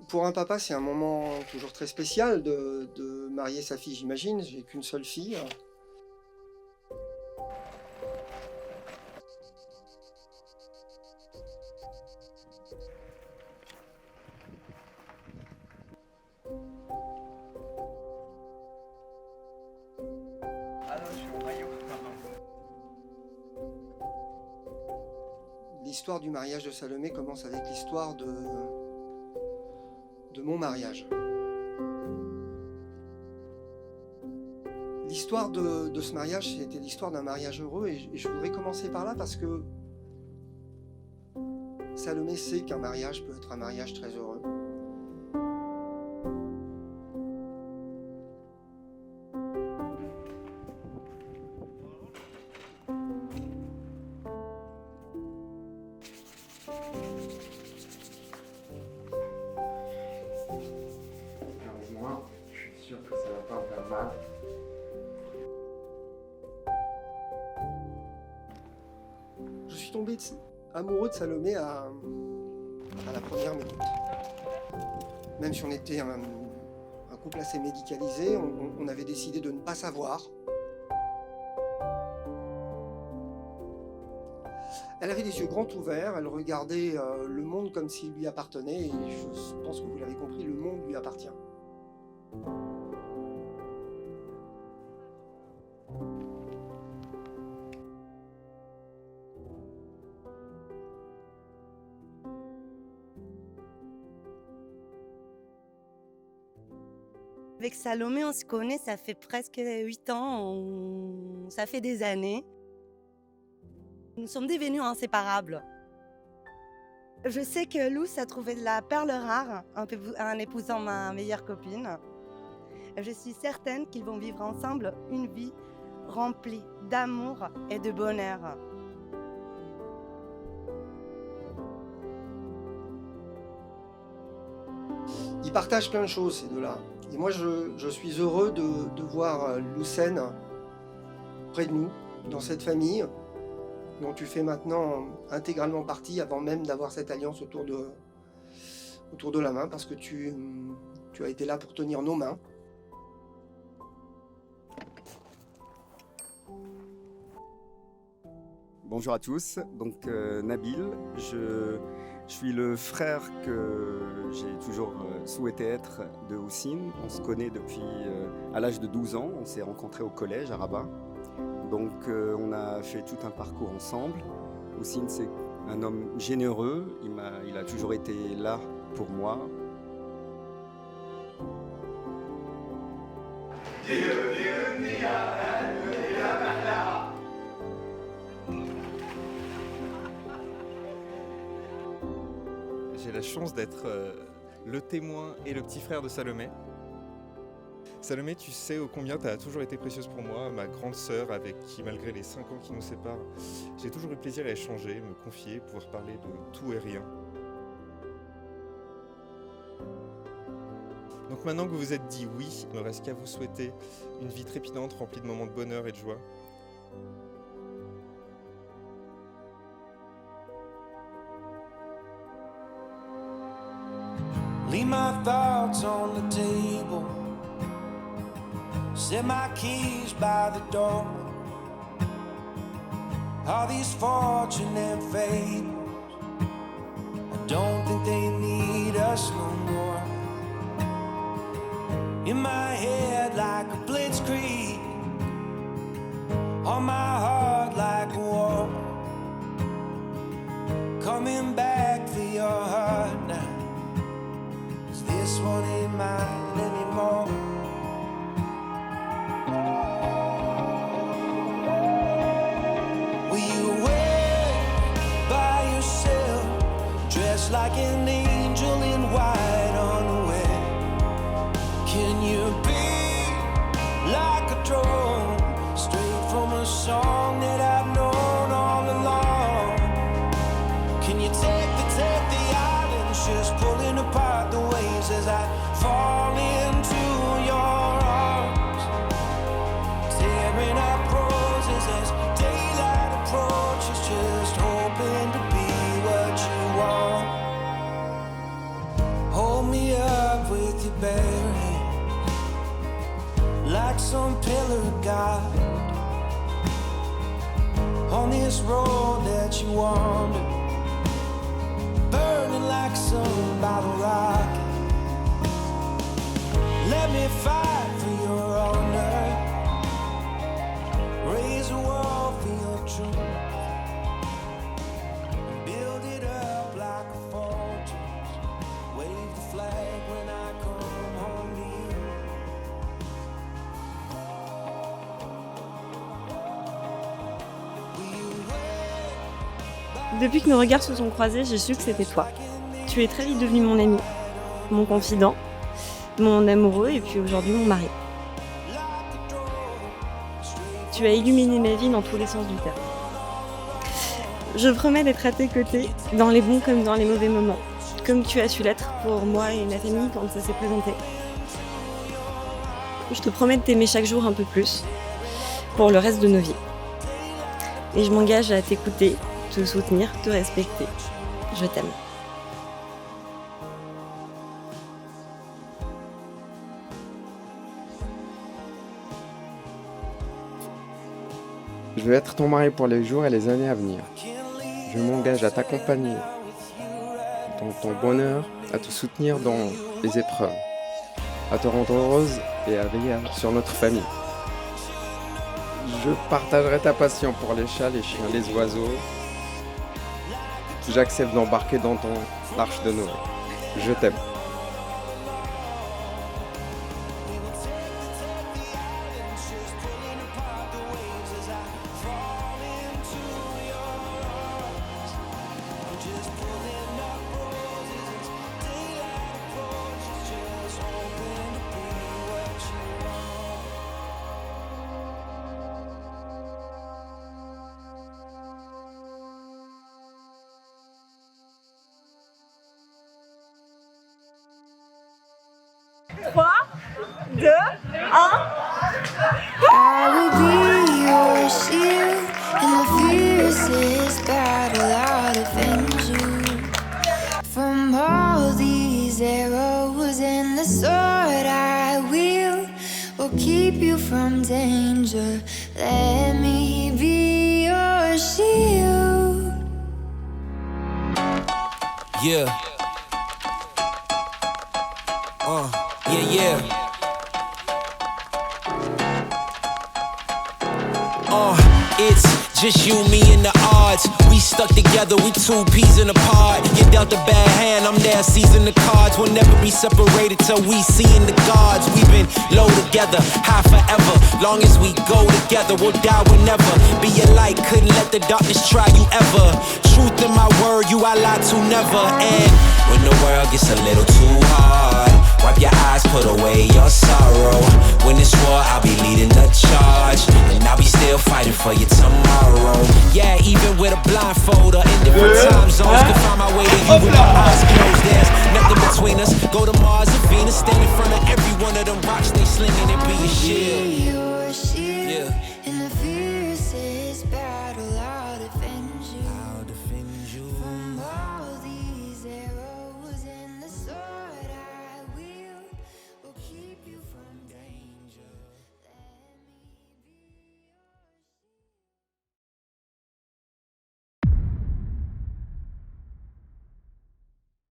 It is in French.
Pour un papa, c'est un moment toujours très spécial de marier sa fille, j'imagine. J'ai qu'une seule fille. Ah non, je suis au maillot. L'histoire du mariage de Salomé commence avec l'histoire de mon mariage. L'histoire de ce mariage, c'était l'histoire d'un mariage heureux et je voudrais commencer par là parce que Salomé sait qu'un mariage peut être un mariage très heureux. Heureusement, je suis sûr que ça va pas me faire mal. Je suis tombé amoureux de Salomé à la première minute. Même si on était un couple assez médicalisé, on avait décidé de ne pas savoir. Elle avait les yeux grands ouverts, elle regardait le monde comme s'il lui appartenait, et je pense que vous l'avez compris, le monde lui appartient. Avec Salomé, on se connaît, ça fait presque 8 ans, ça fait des années. Nous sommes devenus inséparables. Je sais que Luce a trouvé de la perle rare en épousant ma meilleure copine. Je suis certaine qu'ils vont vivre ensemble une vie remplie d'amour et de bonheur. Ils partagent plein de choses, ces deux-là. Et moi, je suis heureux de voir Lucène près de nous, dans cette famille, dont tu fais maintenant intégralement partie, avant même d'avoir cette alliance autour de la main, parce que tu as été là pour tenir nos mains. Bonjour à tous, donc Nabil, je suis le frère que j'ai toujours souhaité être de Houssine. On se connaît depuis à l'âge de 12 ans, on s'est rencontrés au collège à Rabat. Donc on a fait tout un parcours ensemble. Houssine, c'est un homme généreux, il a toujours été là pour moi. J'ai la chance d'être le témoin et le petit frère de Salomé. Salomé, tu sais ô combien tu as toujours été précieuse pour moi, ma grande sœur avec qui, malgré les 5 ans qui nous séparent, j'ai toujours eu plaisir à échanger, me confier, pouvoir parler de tout et rien. Donc maintenant que vous vous êtes dit oui, il ne me reste qu'à vous souhaiter une vie trépidante remplie de moments de bonheur et de joie. Leave my thoughts on the table, set my keys by the door. All these fortune and fables, I don't think they need us no more. In my head like a blitzkrieg, on my heart like a war. Coming back for your heart now, this one ain't mine anymore. Will you wait by yourself, dressed like an angel in white on the way? Can you be like a drone, straight from a song that I've known all along? Can you take the islands just pulling apart the waves as I fall into your arms, tearing up roses as daylight approaches, just hoping to be what some pillar of God on this road that you wander, burning like some bottle rocket. Let me fight for your honor, raise a wall for your truth, build it up like a fortress, wave the flag when I come home to you. Depuis que nos regards se sont croisés, j'ai su que c'était toi. Tu es très vite devenu mon ami, mon confident, mon amoureux et puis aujourd'hui mon mari. Tu as illuminé ma vie dans tous les sens du terme. Je promets d'être à tes côtés, dans les bons comme dans les mauvais moments, comme tu as su l'être pour moi et ma famille quand ça s'est présenté. Je te promets de t'aimer chaque jour un peu plus, pour le reste de nos vies. Et je m'engage à t'écouter, te soutenir, te respecter. Je t'aime. Je veux être ton mari pour les jours et les années à venir. Je m'engage à t'accompagner dans ton bonheur, à te soutenir dans les épreuves, à te rendre heureuse et à veiller sur notre famille. Je partagerai ta passion pour les chats, les chiens, les oiseaux. J'accepte d'embarquer dans ton arche de Noé. Je t'aime. I will be your shield in the fiercest battle. I'll defend you from all these arrows, and the sword I will keep you from danger. Let me be your shield. Yeah. Yeah. It's just you, me, and the odds. We stuck together, we two peas in a pod. You dealt a bad hand, I'm there seizing the cards. We'll never be separated till we seeing the gods. We've been low together, high forever. Long as we go together, we'll die whenever. Be a light, couldn't let the darkness try you ever. Truth in my word, you I lie to never. And when the world gets a little too hard, wipe your eyes, put away your sorrow. When it's war, I'll be leading the charge, and I'll be still fighting for you tomorrow. Yeah, even with a blindfold or in different time zones, can find my way to you with my eyes closed. There's nothing between us. Go to Mars or Venus, stand in front